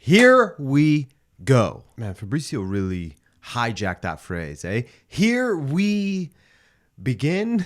Here we go. Man, Fabrizio really hijacked that phrase, eh? Here we begin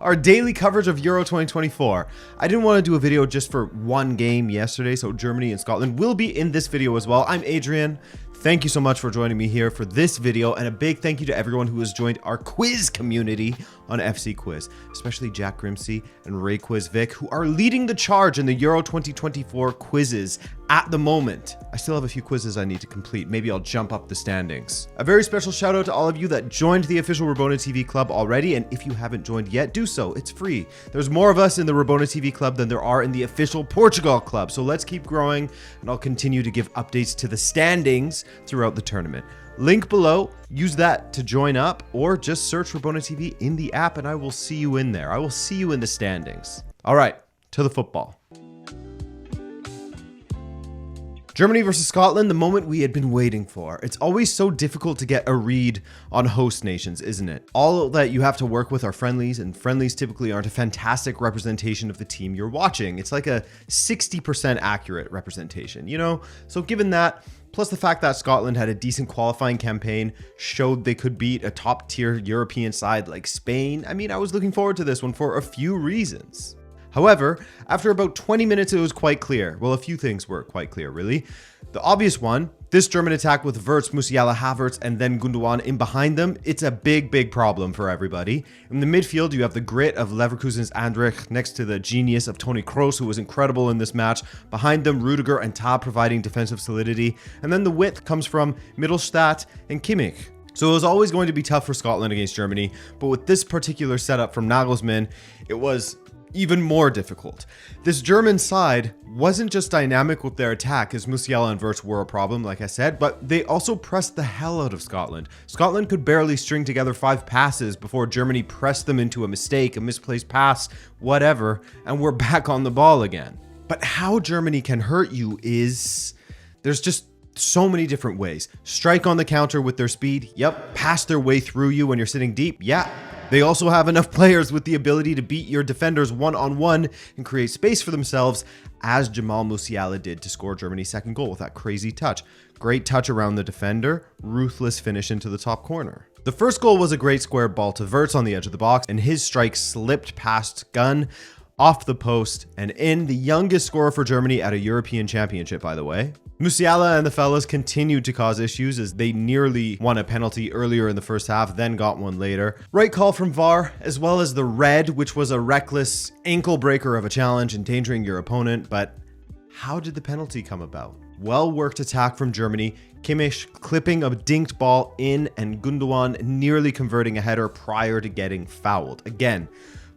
our daily coverage of Euro 2024. I didn't want to do a video just for one game yesterday, so Germany and Scotland will be in this video as well. I'm Adrian. Thank you so much for joining me here for this video, and a big thank you to everyone who has joined our quiz community on FC Quiz, especially Jack Grimsey and Ray Quizvic, who are leading the charge in the Euro 2024 quizzes at the moment. I still have a few quizzes I need to complete. Maybe I'll jump up the standings. A very special shout out to all of you that joined the official Rabona TV club already, and if you haven't joined yet, do so. It's free. There's more of us in the Rabona TV club than there are in the official Portugal club, so let's keep growing, and I'll continue to give updates to the standings throughout the tournament. Link below, use that to join up, or just search Rabona TV in the app and I will see you in there. I will see you in the standings. All right, to the football. Germany versus Scotland, the moment we had been waiting for. It's always so difficult to get a read on host nations, isn't it? All that you have to work with are friendlies, and friendlies typically aren't a fantastic representation of the team you're watching. It's like a 60% accurate representation, you know? So given that, plus the fact that Scotland had a decent qualifying campaign, showed they could beat a top-tier European side like Spain, I mean, I was looking forward to this one for a few reasons. However, after about 20 minutes, it was quite clear. Well, a few things were quite clear, really. The obvious one, this German attack with Wirtz, Musiala, Havertz, and then Gundogan in behind them, it's a big problem for everybody. In the midfield, you have the grit of Leverkusen's Andrich next to the genius of Toni Kroos, who was incredible in this match. Behind them, Rudiger and Tab providing defensive solidity. And then the width comes from Mittelstadt and Kimmich. So it was always going to be tough for Scotland against Germany, but with this particular setup from Nagelsmann, it was even more difficult. This German side wasn't just dynamic with their attack, as Musiala and Wirtz were a problem, like I said, but they also pressed the hell out of Scotland. Scotland could barely string together 5 passes before Germany pressed them into a mistake, a misplaced pass, whatever, and we're back on the ball again. But how Germany can hurt you is, there's just so many different ways. Strike on the counter with their speed, yep. Pass their way through you when you're sitting deep, yeah. They also have enough players with the ability to beat your defenders one-on-one and create space for themselves, as Jamal Musiala did to score Germany's second goal with that crazy touch. Great touch around the defender, ruthless finish into the top corner. The first goal was a great square ball to Wirtz on the edge of the box, and his strike slipped past Gunn, off the post, and in, the youngest scorer for Germany at a European Championship, by the way. Musiala and the fellas continued to cause issues as they nearly won a penalty earlier in the first half, then got one later. Right call from VAR, as well as the red, which was a reckless ankle breaker of a challenge, endangering your opponent. But how did the penalty come about? Well-worked attack from Germany, Kimmich clipping a dinked ball in, and Gundogan nearly converting a header prior to getting fouled. Again,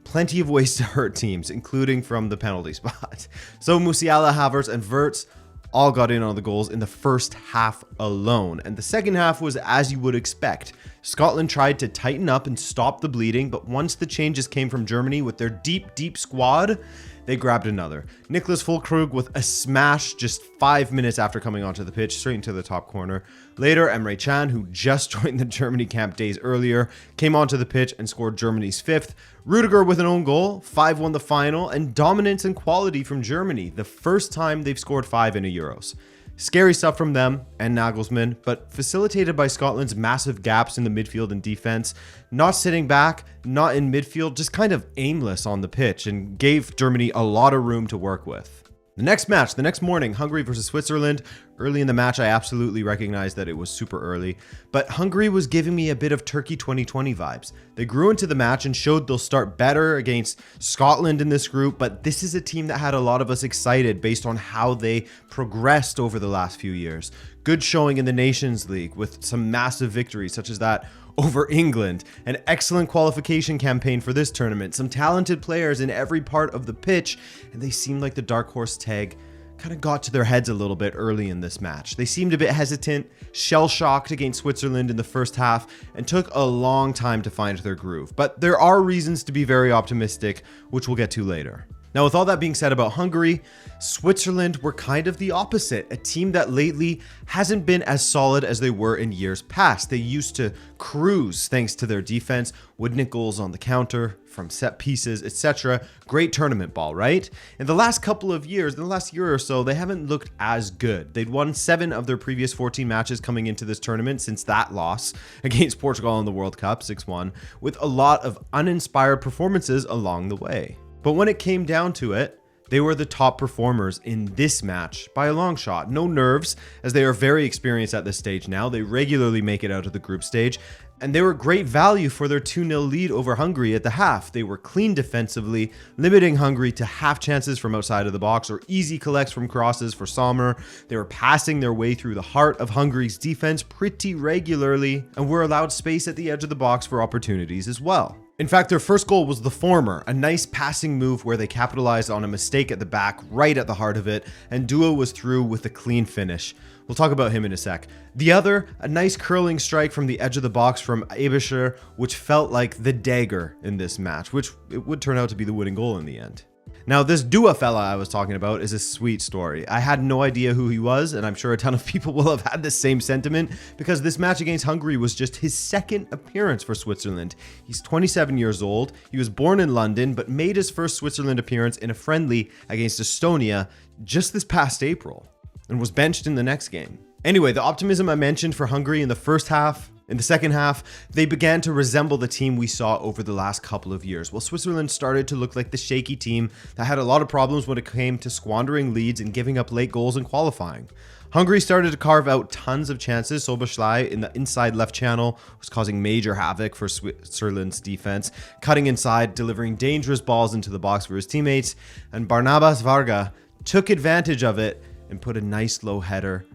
plenty of ways to hurt teams, including from the penalty spot. So Musiala, Havertz, and Wirtz all got in on the goals in the first half alone. And the second half was as you would expect. Scotland tried to tighten up and stop the bleeding, but once the changes came from Germany with their deep squad, they grabbed another. Niklas Füllkrug with a smash just 5 minutes after coming onto the pitch, straight into the top corner. Later, Emre Can, who just joined the Germany camp days earlier, came onto the pitch and scored Germany's 5th. Rudiger with an own goal, 5-1 the final, and dominance and quality from Germany, the first time they've scored 5 in a Euros. Scary stuff from them and Nagelsmann, but facilitated by Scotland's massive gaps in the midfield and defense, not sitting back, not in midfield, just kind of aimless on the pitch, and gave Germany a lot of room to work with. The next match, the next morning, Hungary versus Switzerland. Early in the match, I absolutely recognized that it was super early, but Hungary was giving me a bit of Turkey 2020 vibes. They grew into the match and showed they'll start better against Scotland in this group, but this is a team that had a lot of us excited based on how they progressed over the last few years. Good showing in the Nations League with some massive victories such as that over England, an excellent qualification campaign for this tournament, some talented players in every part of the pitch, and they seemed like the dark horse tag kind of got to their heads a little bit early in this match. They seemed a bit hesitant, shell-shocked against Switzerland in the first half, and took a long time to find their groove. But there are reasons to be very optimistic, which we'll get to later. Now, with all that being said about Hungary, Switzerland were kind of the opposite, a team that lately hasn't been as solid as they were in years past. They used to cruise thanks to their defense, would nick goals on the counter, from set pieces, etc. Great tournament ball, right? In the last couple of years, in the last year or so, they haven't looked as good. They'd won 7 of their previous 14 matches coming into this tournament since that loss against Portugal in the World Cup, 6-1, with a lot of uninspired performances along the way. But when it came down to it, they were the top performers in this match by a long shot. No nerves, as they are very experienced at this stage now. They regularly make it out of the group stage, and they were great value for their 2-0 lead over Hungary at the half. They were clean defensively, limiting Hungary to half chances from outside of the box or easy collects from crosses for Sommer. They were passing their way through the heart of Hungary's defense pretty regularly, and were allowed space at the edge of the box for opportunities as well. In fact, their first goal was the former, a nice passing move where they capitalized on a mistake at the back, right at the heart of it, and Dua was through with a clean finish. We'll talk about him in a sec. The other, a nice curling strike from the edge of the box from Eberscher, which felt like the dagger in this match, which it would turn out to be the winning goal in the end. Now, this Dua fella I was talking about is a sweet story. I had no idea who he was, and I'm sure a ton of people will have had the same sentiment, because this match against Hungary was just his second appearance for Switzerland. He's 27 years old. He was born in London, but made his first Switzerland appearance in a friendly against Estonia just this past April, and was benched in the next game. Anyway, the optimism I mentioned for Hungary in the first half, in the second half, they began to resemble the team we saw over the last couple of years, while Switzerland started to look like the shaky team that had a lot of problems when it came to squandering leads and giving up late goals in qualifying. Hungary started to carve out tons of chances. Szoboszlai in the inside left channel was causing major havoc for Switzerland's defense, cutting inside, delivering dangerous balls into the box for his teammates, and Barnabas Varga took advantage of it and put a nice low header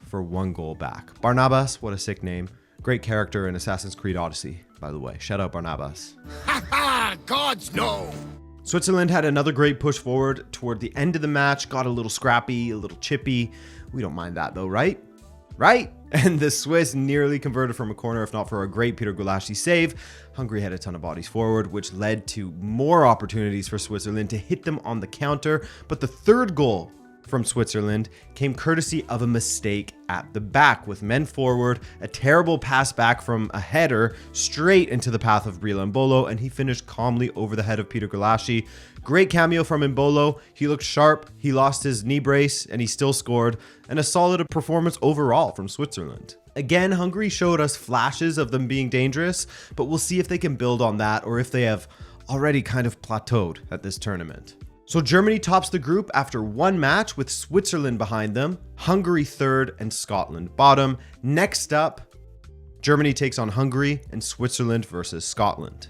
for 1 goal back. Barnabas, what a sick name. Great character in Assassin's Creed Odyssey, by the way. Shout out Barnabas. Ha ha! Gods no! Switzerland had another great push forward toward the end of the match, got a little scrappy, a little chippy. We don't mind that though, right? Right? And the Swiss nearly converted from a corner, if not for a great Peter Gulácsi save. Hungary had a ton of bodies forward, which led to more opportunities for Switzerland to hit them on the counter. But the third goal from Switzerland came courtesy of a mistake at the back, with men forward, a terrible pass back from a header straight into the path of Brila Mbolo, and he finished calmly over the head of Peter Gulácsi. Great cameo from Mbolo. He looked sharp, he lost his knee brace, and he still scored, and a solid performance overall from Switzerland. Again, Hungary showed us flashes of them being dangerous, but we'll see if they can build on that or if they have already kind of plateaued at this tournament. So Germany tops the group after 1 match with Switzerland behind them, Hungary third, and Scotland bottom. Next up, Germany takes on Hungary and Switzerland versus Scotland.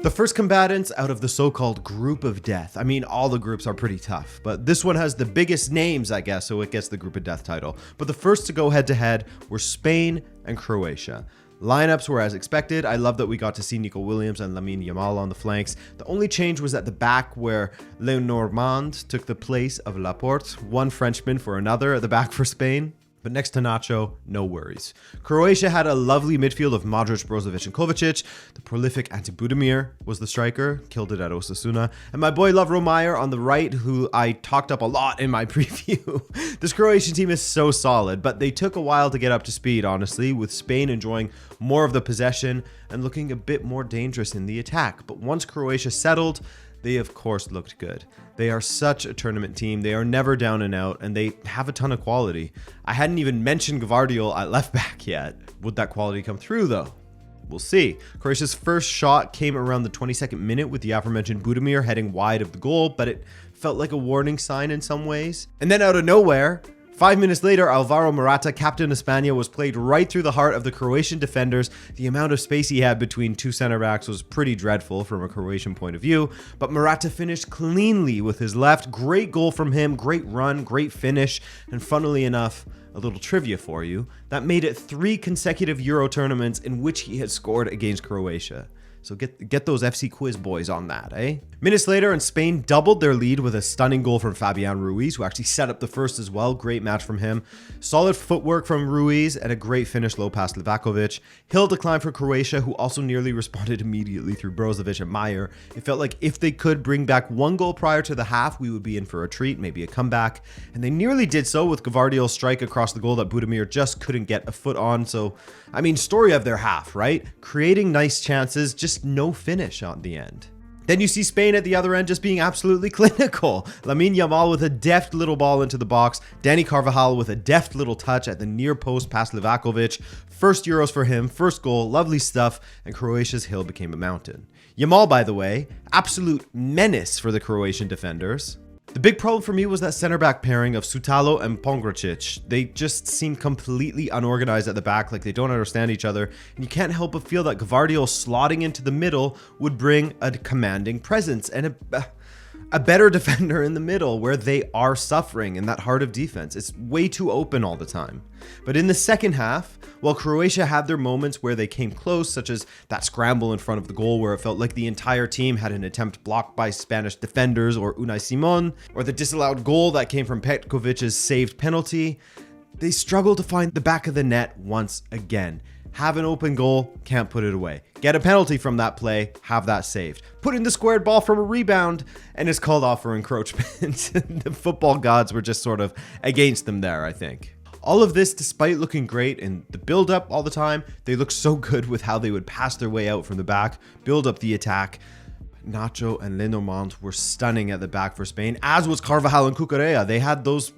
The first combatants out of the so-called group of death. I mean, all the groups are pretty tough, but this one has the biggest names, I guess, so it gets the group of death title. But the first to go head-to-head were Spain and Croatia. Lineups were as expected. I love that we got to see Nico Williams and Lamine Yamal on the flanks. The only change was at the back, where Lenormand took the place of Laporte, one Frenchman for another at the back for Spain. But next to Nacho, no worries. Croatia had a lovely midfield of Modric, Brozovic, and Kovacic. The prolific Ante Budimir was the striker, killed it at Osasuna. And my boy Lovro Majer on the right, who I talked up a lot in my preview. This Croatian team is so solid, but they took a while to get up to speed, honestly, with Spain enjoying more of the possession and looking a bit more dangerous in the attack. But once Croatia settled, they of course looked good. They are such a tournament team. They are never down and out, and they have a ton of quality. I hadn't even mentioned Gvardiol at left back yet. Would that quality come through though? We'll see. Croatia's first shot came around the 22nd minute with the aforementioned Budimir heading wide of the goal, but it felt like a warning sign in some ways. And then out of nowhere, 5 minutes later, Alvaro Morata, captain of España, was played right through the heart of the Croatian defenders. The amount of space he had between 2 center backs was pretty dreadful from a Croatian point of view, but Morata finished cleanly with his left. Great goal from him, great run, great finish, and funnily enough, a little trivia for you, that made it 3 consecutive Euro tournaments in which he had scored against Croatia. So get those FC Quiz boys on that, eh? Minutes later, and Spain doubled their lead with a stunning goal from Fabian Ruiz, who actually set up the first as well. Great match from him. Solid footwork from Ruiz and a great finish low past Livakovic. Hill declined for Croatia, who also nearly responded immediately through Brozovic and Meyer. It felt like if they could bring back one goal prior to the half, we would be in for a treat, maybe a comeback. And they nearly did so with Gvardiol's strike across the goal that Budimir just couldn't get a foot on. So, I mean, story of their half, right? Creating nice chances, just no finish on the end. Then you see Spain at the other end just being absolutely clinical. Lamine Yamal with a deft little ball into the box. Dani Carvajal with a deft little touch at the near post past Livakovic. First Euros for him, first goal, lovely stuff, and Croatia's hill became a mountain. Yamal, by the way, absolute menace for the Croatian defenders. The big problem for me was that center back pairing of Sutalo and Pongracic. They just seem completely unorganized at the back, like they don't understand each other, and you can't help but feel that Gvardiol slotting into the middle would bring a commanding presence and a better defender in the middle where they are suffering in that heart of defense. It's way too open all the time. But in the second half, while Croatia had their moments where they came close, such as that scramble in front of the goal where it felt like the entire team had an attempt blocked by Spanish defenders or Unai Simon, or the disallowed goal that came from Petkovic's saved penalty, they struggled to find the back of the net once again. Have an open goal, can't put it away. Get a penalty from that play, have that saved. Put in the squared ball from a rebound, and it's called off for encroachment. The football gods were just sort of against them there, I think. All of this, despite looking great in the build-up all the time, they looked so good with how they would pass their way out from the back, build up the attack. Nacho and Lenormand were stunning at the back for Spain, as was Carvajal and Cucurella. They had those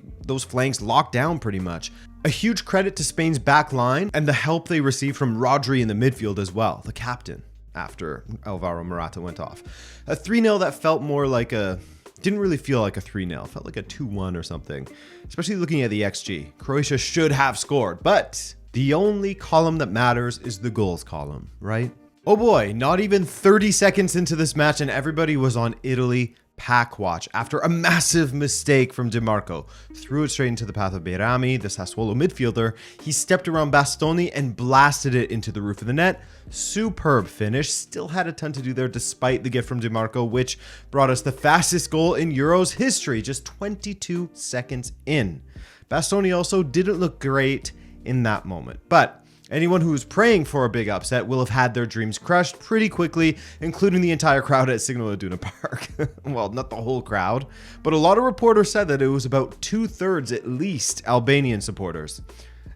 flanks locked down pretty much. A huge credit to Spain's back line and the help they received from Rodri in the midfield as well, the captain, after Alvaro Morata went off. A 3-0 that felt more like didn't really feel like a 3-0, felt like a 2-1 or something, especially looking at the XG. Croatia should have scored, but the only column that matters is the goals column, right? Oh boy, not even 30 seconds into this match and everybody was on Italy pack watch after a massive mistake from DiMarco. Threw it straight into the path of Behrami, the Sassuolo midfielder. He stepped around Bastoni and blasted it into the roof of the net. Superb finish. Still had a ton to do there despite the gift from DiMarco, which brought us the fastest goal in Euros history, just 22 seconds in. Bastoni also didn't look great in that moment, but anyone who was praying for a big upset will have had their dreams crushed pretty quickly, including the entire crowd at Signal Iduna Park. Well, not the whole crowd, but a lot of reporters said that it was about 2/3 at least Albanian supporters.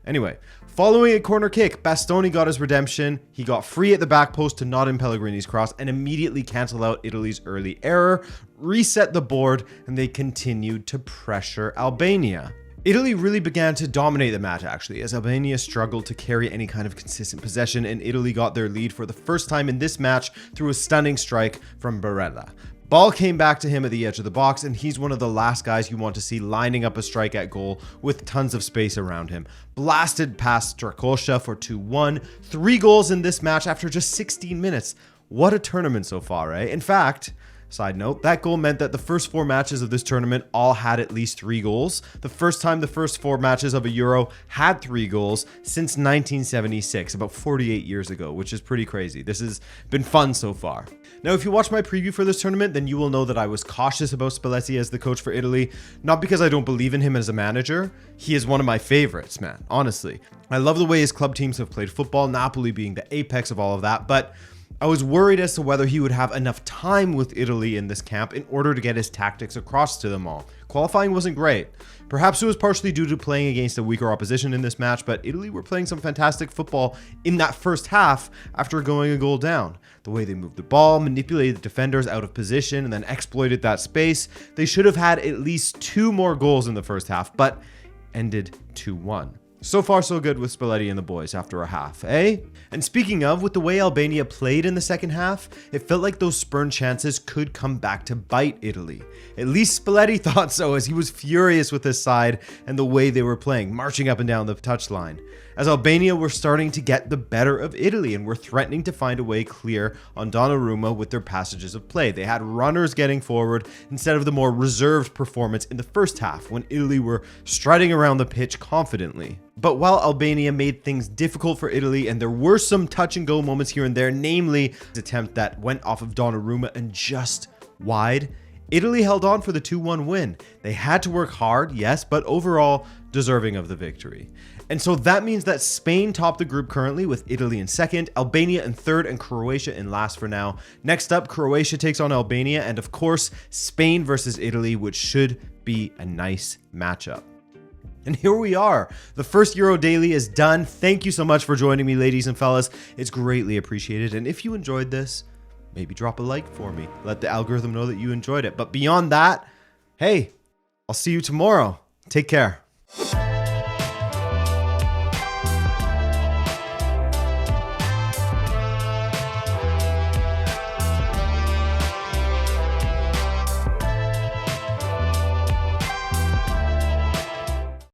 Anyway, following a corner kick, Bastoni got his redemption. He got free at the back post to nod in Pellegrini's cross and immediately canceled out Italy's early error, reset the board, and they continued to pressure Albania. Italy really began to dominate the match actually, as Albania struggled to carry any kind of consistent possession, and Italy got their lead for the first time in this match through a stunning strike from Barella. Ball came back to him at the edge of the box, and he's one of the last guys you want to see lining up a strike at goal with tons of space around him. Blasted past Strakosha for 2-1. 3 goals in this match after just 16 minutes. What a tournament so far, eh? In fact, side note, that goal meant that the first 4 matches of this tournament all had at least 3 goals. The first time the first 4 matches of a Euro had 3 goals since 1976, about 48 years ago, which is pretty crazy. This has been fun so far. Now, if you watch my preview for this tournament, then you will know that I was cautious about Spalletti as the coach for Italy, not because I don't believe in him as a manager. He is one of my favorites, man, honestly. I love the way his club teams have played football, Napoli being the apex of all of that, but I was worried as to whether he would have enough time with Italy in this camp in order to get his tactics across to them all. Qualifying wasn't great. Perhaps it was partially due to playing against a weaker opposition in this match, but Italy were playing some fantastic football in that first half after going a goal down. The way they moved the ball, manipulated the defenders out of position, and then exploited that space. They should have had at least 2 more goals in the first half, but ended 2-1. So far, so good with Spalletti and the boys after a half, eh? And speaking of, with the way Albania played in the second half, it felt like those spurned chances could come back to bite Italy. At least Spalletti thought so, as he was furious with his side and the way they were playing, marching up and down the touchline. As Albania were starting to get the better of Italy and were threatening to find a way clear on Donnarumma with their passages of play. They had runners getting forward instead of the more reserved performance in the first half when Italy were striding around the pitch confidently. But while Albania made things difficult for Italy, and there were some touch and go moments here and there, namely the attempt that went off of Donnarumma and just wide, Italy held on for the 2-1 win. They had to work hard, yes, but overall deserving of the victory. And so that means that Spain topped the group currently with Italy in second, Albania in third, and Croatia in last for now. Next up, Croatia takes on Albania, and of course, Spain versus Italy, which should be a nice matchup. And here we are. The first Euro Daily is done. Thank you so much for joining me, ladies and fellas. It's greatly appreciated. And if you enjoyed this, maybe drop a like for me. Let the algorithm know that you enjoyed it. But beyond that, hey, I'll see you tomorrow. Take care.